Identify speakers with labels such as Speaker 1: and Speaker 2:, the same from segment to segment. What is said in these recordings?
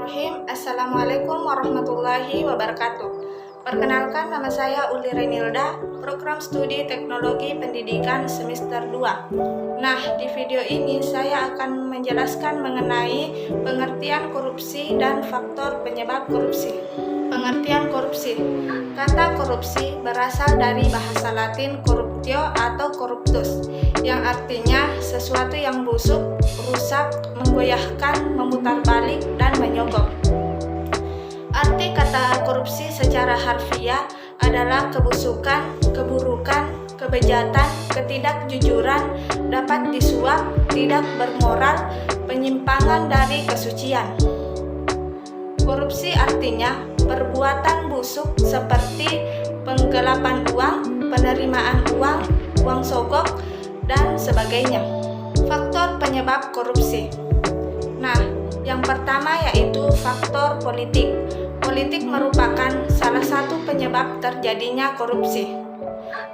Speaker 1: Bismillahirrahmanirrahim. Assalamualaikum warahmatullahi wabarakatuh. Perkenalkan, nama saya Uli Renilda, program studi teknologi pendidikan semester 2. Nah, di video ini saya akan menjelaskan mengenai pengertian korupsi dan faktor penyebab korupsi. Pengertian korupsi. Kata korupsi berasal dari bahasa Latin corruptio atau corruptus, yang artinya sesuatu yang busuk, rusak, menggoyahkan, memutarbalik, dan menyogok. Arti kata korupsi secara harfiah adalah kebusukan, keburukan, kebejatan, ketidakjujuran, dapat disuap, tidak bermoral, penyimpangan dari kesucian. Korupsi artinya perbuatan busuk seperti penggelapan uang, penerimaan uang, uang sogok, dan sebagainya. Faktor penyebab korupsi. Nah, yang pertama yaitu faktor politik. Politik merupakan salah satu penyebab terjadinya korupsi.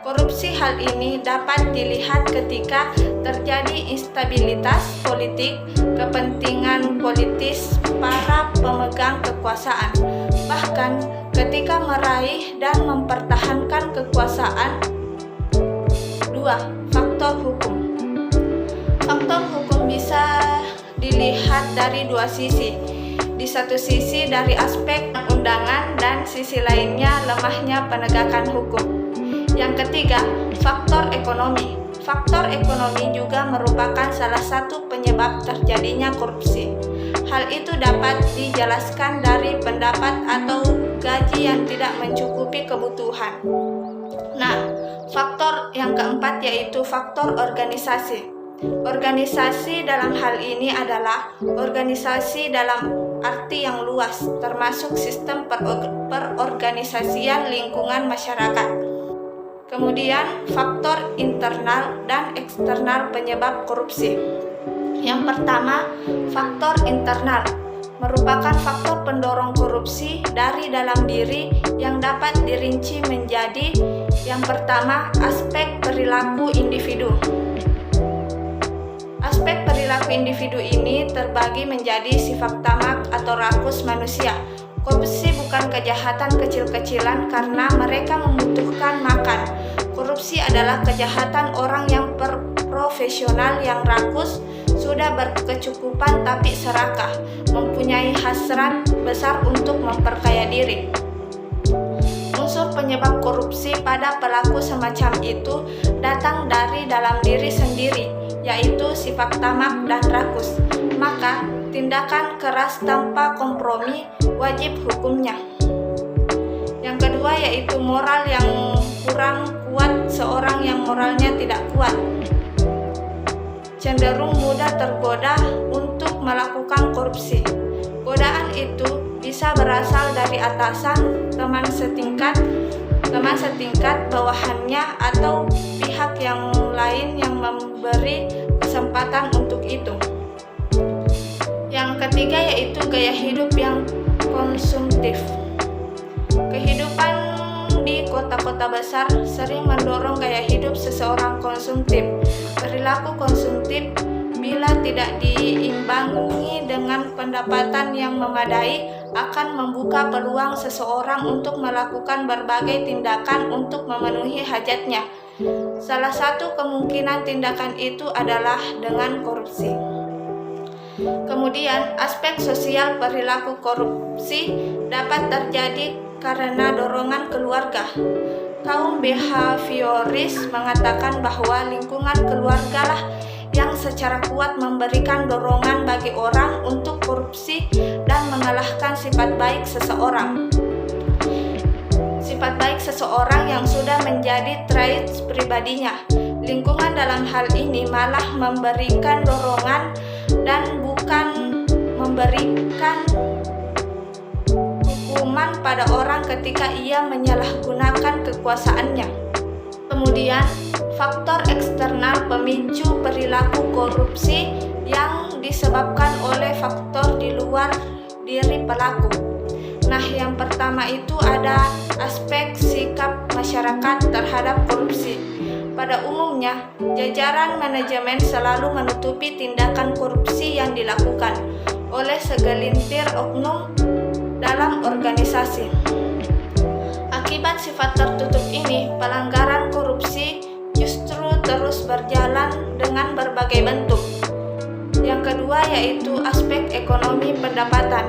Speaker 1: Korupsi hal ini dapat dilihat ketika terjadi instabilitas politik, kepentingan politis para pemegang kekuasaan, bahkan ketika meraih dan mempertahankan kekuasaan. 2. Faktor hukum. Faktor hukum bisa dilihat dari dua sisi. Di satu sisi dari aspek undangan dan sisi lainnya lemahnya penegakan hukum. Yang ketiga, faktor ekonomi. Faktor ekonomi juga merupakan salah satu penyebab terjadinya korupsi. Hal itu dapat dijelaskan dari pendapat atau gaji yang tidak mencukupi kebutuhan. Nah, faktor yang keempat yaitu faktor organisasi. Organisasi dalam hal ini adalah organisasi dalam arti yang luas, termasuk sistem perorganisasian lingkungan masyarakat. Kemudian, faktor internal dan eksternal penyebab korupsi. Yang pertama, faktor internal merupakan faktor pendorong korupsi dari dalam diri yang dapat dirinci menjadi yang pertama, aspek perilaku individu. Aspek perilaku individu ini terbagi menjadi sifat tamak atau rakus manusia. Korupsi bukan kejahatan kecil-kecilan karena mereka membutuhkan makan. Korupsi adalah kejahatan orang yang profesional yang rakus, sudah berkecukupan tapi serakah, mempunyai hasrat besar untuk memperkaya diri. Unsur penyebab korupsi pada pelaku semacam itu datang dari dalam diri sendiri, yaitu sifat tamak dan rakus. Maka, tindakan keras tanpa kompromi wajib hukumnya. Yang kedua yaitu moral yang kurang kuat. Seorang yang moralnya tidak kuat cenderung mudah tergoda untuk melakukan korupsi. Godaan itu bisa berasal dari atasan, teman setingkat bawahannya, atau pihak yang lain yang memberi kesempatan untuk itu. Yang ketiga yaitu gaya hidup yang konsumtif. Kehidupan di kota-kota besar sering mendorong gaya hidup seseorang konsumtif. Perilaku konsumtif bila tidak diimbangi dengan pendapatan yang memadai akan membuka peluang seseorang untuk melakukan berbagai tindakan untuk memenuhi hajatnya. Salah satu kemungkinan tindakan itu adalah dengan korupsi. Kemudian, aspek sosial perilaku korupsi dapat terjadi karena dorongan keluarga. Kaum behavioris mengatakan bahwa lingkungan keluargalah yang secara kuat memberikan dorongan bagi orang untuk korupsi dan mengalahkan sifat baik seseorang. Sifat baik seseorang yang sudah menjadi traits pribadinya. Lingkungan dalam hal ini malah memberikan dorongan dan bukan memberikan hukuman pada orang ketika ia menyalahgunakan kekuasaannya. Kemudian, faktor eksternal pemicu perilaku korupsi yang disebabkan oleh faktor di luar diri pelaku. Nah, yang pertama itu ada aspek sikap masyarakat terhadap korupsi. Pada umumnya, jajaran manajemen selalu menutupi tindakan korupsi yang dilakukan. oleh segelintir oknum dalam organisasi. Akibat sifat tertutup ini, pelanggaran korupsi justru terus berjalan dengan berbagai bentuk. Yang kedua yaitu aspek ekonomi pendapatan.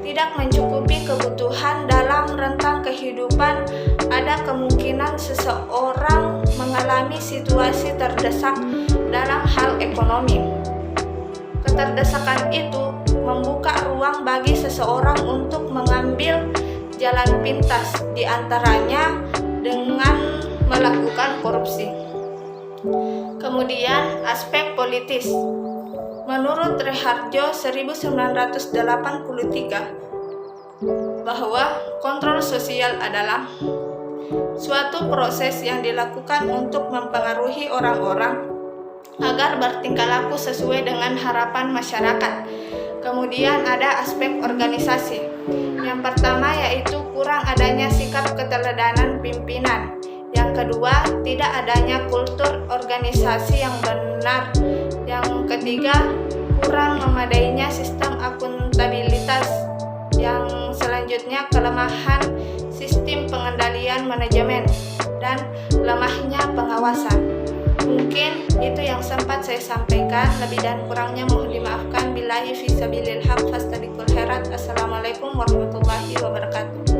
Speaker 1: Tidak mencukupi kebutuhan dalam rentang kehidupan, ada kemungkinan seseorang mengalami situasi terdesak dalam hal ekonomi. Keterdesakan itu membuka ruang bagi seseorang untuk mengambil jalan pintas, di antaranya dengan melakukan korupsi. Kemudian aspek politis. Menurut Reharjo 1983 bahwa kontrol sosial adalah suatu proses yang dilakukan untuk mempengaruhi orang-orang agar bertingkah laku sesuai dengan harapan masyarakat. Kemudian ada aspek organisasi. Yang pertama yaitu kurang adanya sikap keteladanan pimpinan. Yang kedua, tidak adanya kultur organisasi yang benar. Yang ketiga, kurang memadainya sistem akuntabilitas. Yang selanjutnya, kelemahan sistem pengendalian manajemen dan lemahnya pengawasan. Mungkin itu yang sempat saya sampaikan. Lebih dan kurangnya mohon dimaafkan. Billahi fisabilil haq fastabiqul khairat. Assalamualaikum warahmatullahi wabarakatuh.